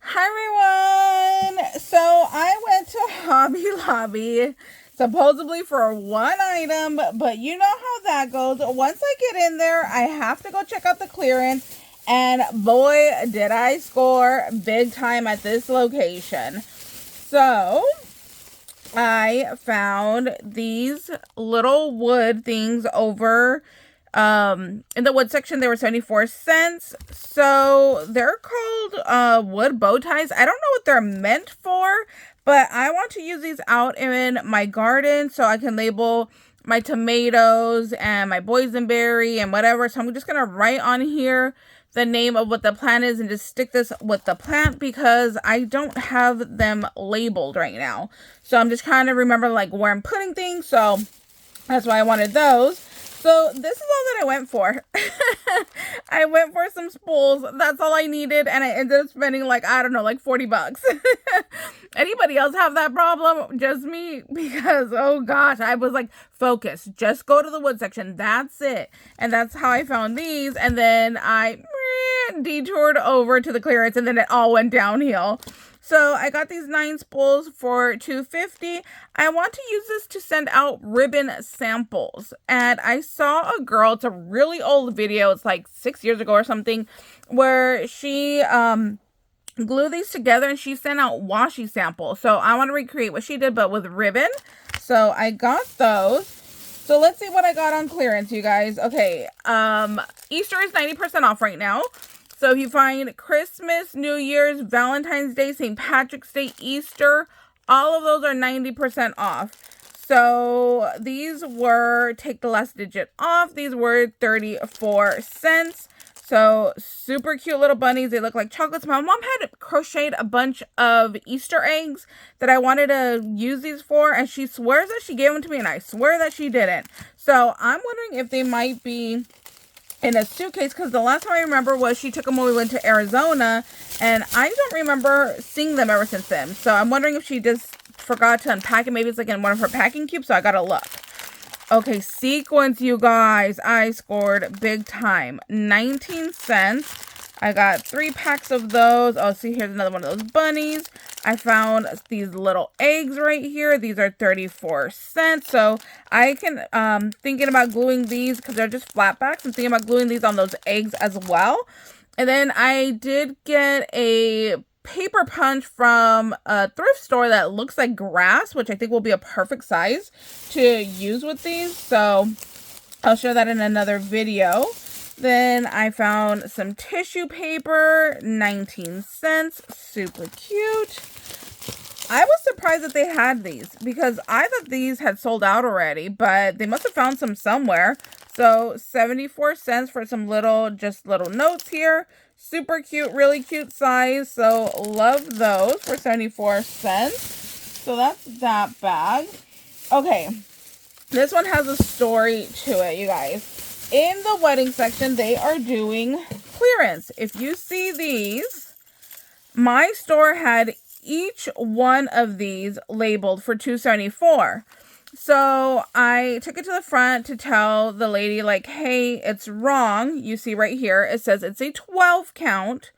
Hi everyone! So I went to Hobby Lobby supposedly for one item, but you know how that goes. Once I get in there, I have to go check out the clearance, and boy, did I score big time at this location. So I found these little wood things over in the wood section. They were 74 cents. So they're called wood bow ties. I don't know what they're meant for, but I want to use these out in my garden so I can label my tomatoes and my boysenberry and whatever. So I'm just gonna write on here the name of what the plant is and just stick this with the plant because I don't have them labeled right now. So I'm just trying to remember like where I'm putting things. So that's why I wanted those. So this is all that I went for. I went for some spools. That's all I needed. And I ended up spending like, I don't know, like 40 bucks. Anybody else have that problem? Just me? Because, oh gosh, I was like, focus. Just go to the wood section. That's it. And that's how I found these. And then I detoured over to the clearance and then it all went downhill. So I got these 9 spools for $2.50. I want to use this to send out ribbon samples. And I saw a girl, it's a really old video, it's like 6 years ago or something, where she glued these together and she sent out washi samples. So I want to recreate what she did, but with ribbon. So I got those. So let's see what I got on clearance, you guys. Okay, Easter is 90% off right now. So if you find Christmas, New Year's, Valentine's Day, St. Patrick's Day, Easter, all of those are 90% off. So these were, take the last digit off, these were 34 cents. So super cute little bunnies. They look like chocolates. My mom had crocheted a bunch of Easter eggs that I wanted to use these for, and she swears that she gave them to me, and I swear that she didn't. So I'm wondering if they might be in a suitcase, because the last time I remember was she took them when we went to Arizona, and I don't remember seeing them ever since then. So I'm wondering if she just forgot to unpack it. Maybe it's like in one of her packing cubes, so I gotta look. Okay, sequins, you guys. I scored big time. 19 cents. I got 3 packs of those. Oh, see, here's another one of those bunnies. I found these little eggs right here. These are 34 cents. So I can, thinking about gluing these because they're just flat backs. I'm thinking about gluing these on those eggs as well. And then I did get a paper punch from a thrift store that looks like grass, which I think will be a perfect size to use with these. So I'll show that in another video. Then I found some tissue paper, 19 cents, super cute. I was surprised that they had these because I thought these had sold out already, but they must have found some somewhere. So 74 cents for some little notes here. Super cute, really cute size. So love those for 74 cents. So that's that bag. Okay, this one has a story to it, you guys. In the wedding section, they are doing clearance. If you see these, my store had each one of these labeled for $2.74. So I took it to the front to tell the lady, like, hey, it's wrong. You see right here, it says it's a 12 count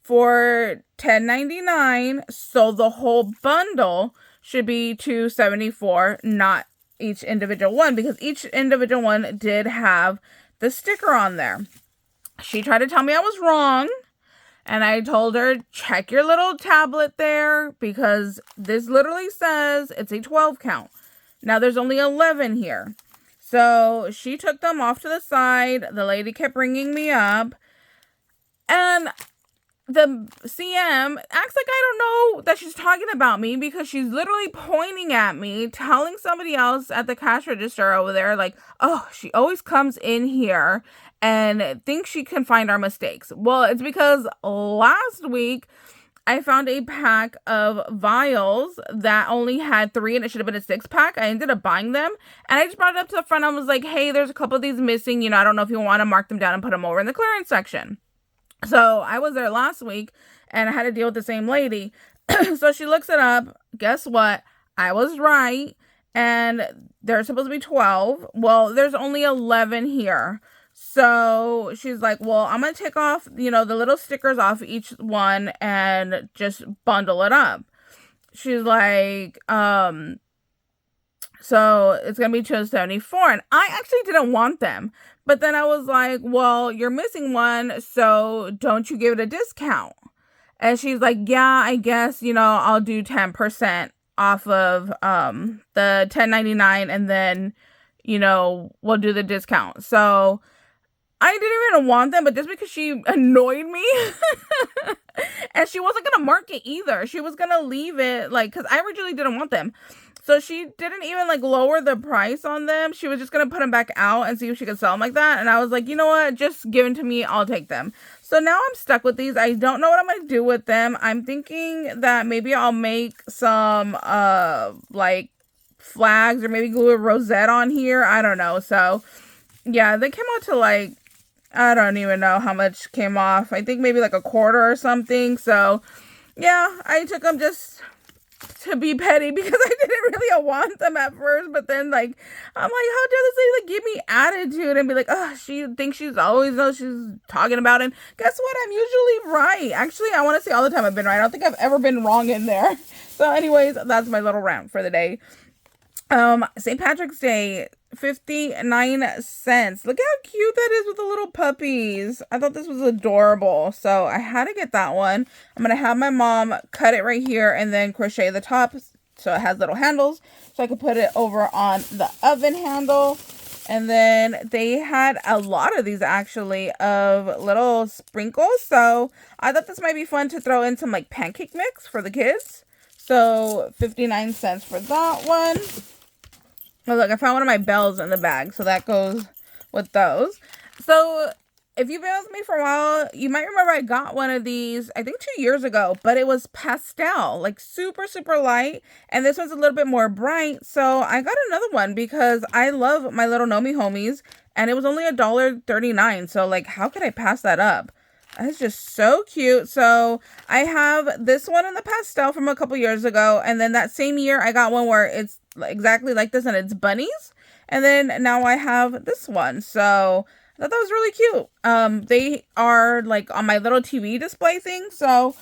for $10.99. So the whole bundle should be $2.74, not each individual one, because each individual one did have the sticker on there. She tried to tell me I was wrong, and I told her, check your little tablet there, because this literally says it's a 12 count. Now there's only 11 here. So she took them off to the side. The lady kept ringing me up, and the CM acts like I don't know that she's talking about me, because she's literally pointing at me, telling somebody else at the cash register over there, like, oh, she always comes in here and thinks she can find our mistakes. Well, it's because last week I found a pack of vials that only had 3 and it should have been a 6-pack. I ended up buying them, and I just brought it up to the front. I was like, hey, there's a couple of these missing. You know, I don't know if you want to mark them down and put them over in the clearance section. So I was there last week and I had to deal with the same lady. So she looks it up. Guess what? I was right. And there's supposed to be 12. Well, there's only 11 here. So she's like, well, I'm going to take off, you know, the little stickers off each one and just bundle it up. She's like, so it's going to be $274. And I actually didn't want them. But then I was like, well, you're missing one, so don't you give it a discount? And she's like, yeah, I guess, you know, I'll do 10% off of the $10.99, and then, you know, we'll do the discount. So I didn't even want them, but just because she annoyed me, and she wasn't going to mark it either. She was going to leave it, like, because I originally didn't want them. So she didn't even, like, lower the price on them. She was just going to put them back out and see if she could sell them like that. And I was like, you know what? Just give them to me. I'll take them. So now I'm stuck with these. I don't know what I'm going to do with them. I'm thinking that maybe I'll make some, like, flags or maybe glue a rosette on here. I don't know. So, yeah, they came out to, like, I don't even know how much came off. I think maybe, like, a quarter or something. So, yeah, I took them just to be petty because I didn't really want them at first, but then, like, I'm like, how dare this lady, like, give me attitude and be like, oh, she thinks she's always knows she's talking about it. Guess what? I'm usually right. Actually, I want to say all the time I've been right. I don't think I've ever been wrong in there. So anyways, that's my little rant for the day. St. Patrick's Day, 59 cents. Look how cute that is with the little puppies. I thought this was adorable. So I had to get that one. I'm going to have my mom cut it right here and then crochet the top so it has little handles. So I could put it over on the oven handle. And then they had a lot of these actually of little sprinkles. So I thought this might be fun to throw in some like pancake mix for the kids. So 59 cents for that one. Oh, look, I found one of my bells in the bag, so that goes with those. So, if you've been with me for a while, you might remember I got one of these, I think 2 years ago, but it was pastel, like super, super light, and this one's a little bit more bright, so I got another one because I love my little Nomi homies, and it was only $1.39, so, like, how could I pass that up? It's just so cute. So I have this one in the pastel from a couple years ago. And then that same year I got one where it's exactly like this and it's bunnies. And then now I have this one. So I thought that was really cute. They are like on my little TV display thing. So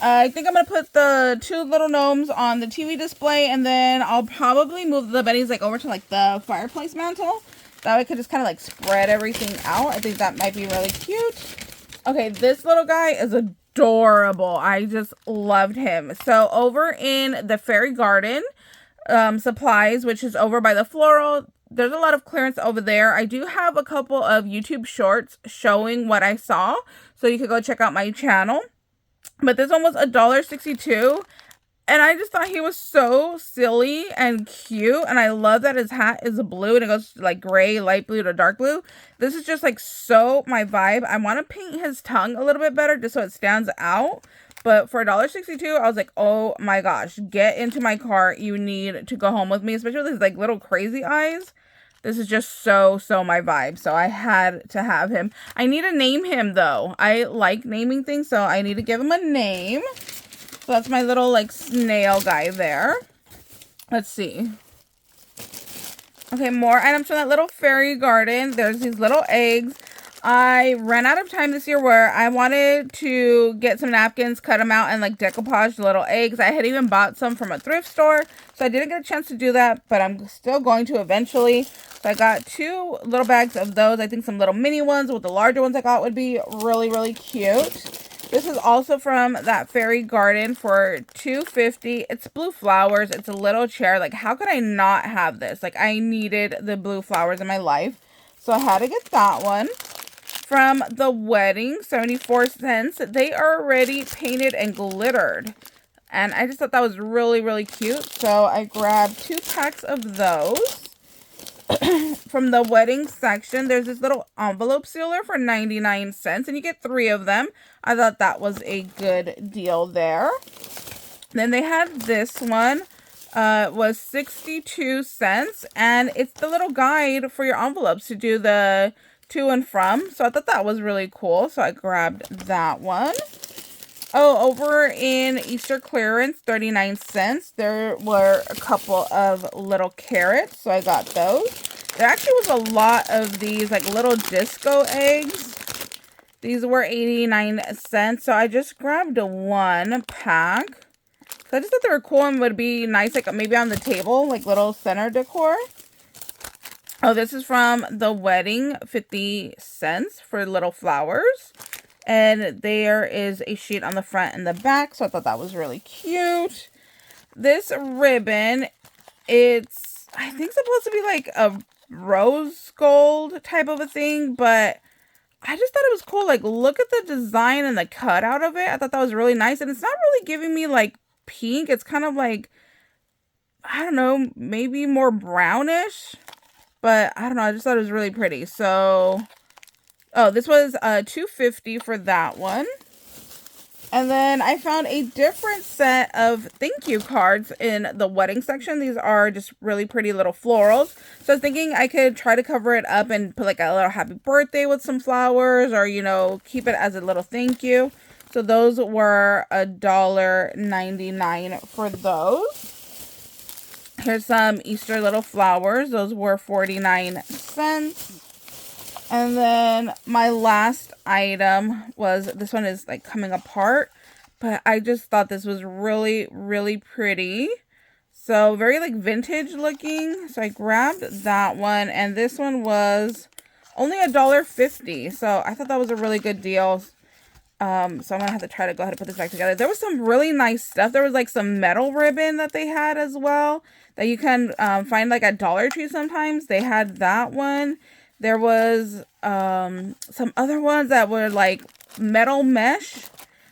I think I'm going to put the two little gnomes on the TV display. And then I'll probably move the bunnies like over to like the fireplace mantle. That way I could just kind of like spread everything out. I think that might be really cute. Okay, this little guy is adorable. I just loved him. So over in the Fairy Garden supplies, which is over by the floral, there's a lot of clearance over there. I do have a couple of YouTube shorts showing what I saw, so you could go check out my channel. But this one was $1.62. And I just thought he was so silly and cute. And I love that his hat is blue and it goes like gray, light blue to dark blue. This is just like so my vibe. I want to paint his tongue a little bit better just so it stands out. But for $1.62, I was like, oh my gosh, get into my car. You need to go home with me, especially with his like little crazy eyes. This is just so my vibe. So I had to have him. I need to name him though. I like naming things, so I need to give him a name. So that's my little, like, snail guy there. Let's see. Okay, more items from that little fairy garden. There's these little eggs. I ran out of time this year where I wanted to get some napkins, cut them out, and, like, decoupage the little eggs. I had even bought some from a thrift store, so I didn't get a chance to do that, but I'm still going to eventually. So I got 2 little bags of those. I think some little mini ones with the larger ones I got would be really cute. This is also from that fairy garden for $2.50. It's blue flowers. It's a little chair. Like, how could I not have this? Like, I needed the blue flowers in my life. So I had to get that one. From the wedding, 74 cents. They are already painted and glittered. And I just thought that was really cute. So I grabbed 2 packs of those. From the wedding section, there's this little envelope sealer for 99 cents, and you get 3 of them. I thought that was a good deal there. Then they had this one, was 62 cents, and it's the little guide for your envelopes to do the to and from. So I thought that was really cool, so I grabbed that one. Oh, over in Easter clearance, 39 cents. There were a couple of little carrots, so I got those. There actually was a lot of these like little disco eggs. These were 89 cents. So I just grabbed one pack. So I just thought they were cool and would be nice, like maybe on the table, like little center decor. Oh, this is from the wedding, 50 cents for little flowers. And there is a sheet on the front and the back. So I thought that was really cute. This ribbon, it's, I think, supposed to be like a rose gold type of a thing. But I just thought it was cool. Like, look at the design and the cutout of it. I thought that was really nice. And it's not really giving me like pink. It's kind of like, I don't know, maybe more brownish. But I don't know, I just thought it was really pretty. So, oh, this was $2.50 for that one. And then I found a different set of thank you cards in the wedding section. These are just really pretty little florals. So I was thinking I could try to cover it up and put like a little happy birthday with some flowers, or, you know, keep it as a little thank you. So those were $1.99 for those. Here's some Easter little flowers. Those were 49 cents. And then my last item was, this one is like coming apart, but I just thought this was really, really pretty. So very like vintage looking. So I grabbed that one, and this one was only $1.50. So I thought that was a really good deal. So I'm gonna have to try to go ahead and put this back together. There was some really nice stuff. There was like some metal ribbon that they had as well that you can find like at Dollar Tree sometimes. They had that one. There was some other ones that were like metal mesh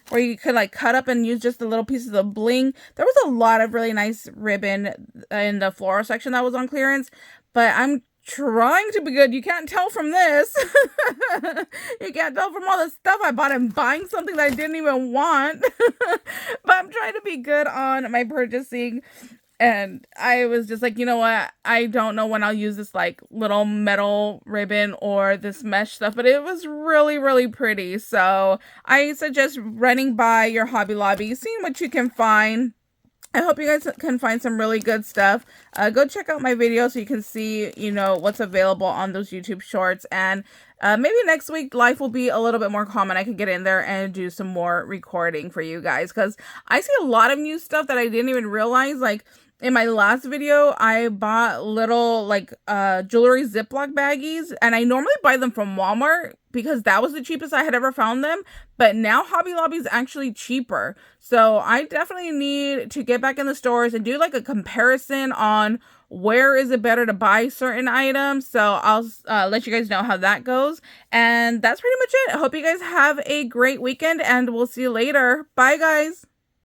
where you could like cut up and use just the little pieces of bling. There was a lot of really nice ribbon in the floral section that was on clearance, but I'm trying to be good. You can't tell from this. You can't tell from all the stuff I bought and buying something that I didn't even want. But I'm trying to be good on my purchasing. And I was just like, you know what? I don't know when I'll use this like little metal ribbon or this mesh stuff, but it was really, really pretty. So I suggest running by your Hobby Lobby, seeing what you can find. I hope you guys can find some really good stuff. Go check out my video so you can see, you know, what's available on those YouTube shorts. And maybe next week life will be a little bit more calm and I can get in there and do some more recording for you guys. Because I see a lot of new stuff that I didn't even realize. Like in my last video, I bought little like jewelry Ziploc baggies. And I normally buy them from Walmart because that was the cheapest I had ever found them. But now Hobby Lobby is actually cheaper. So I definitely need to get back in the stores and do like a comparison on where is it better to buy certain items. So I'll let you guys know how that goes. And that's pretty much it. I hope you guys have a great weekend and we'll see you later. Bye guys.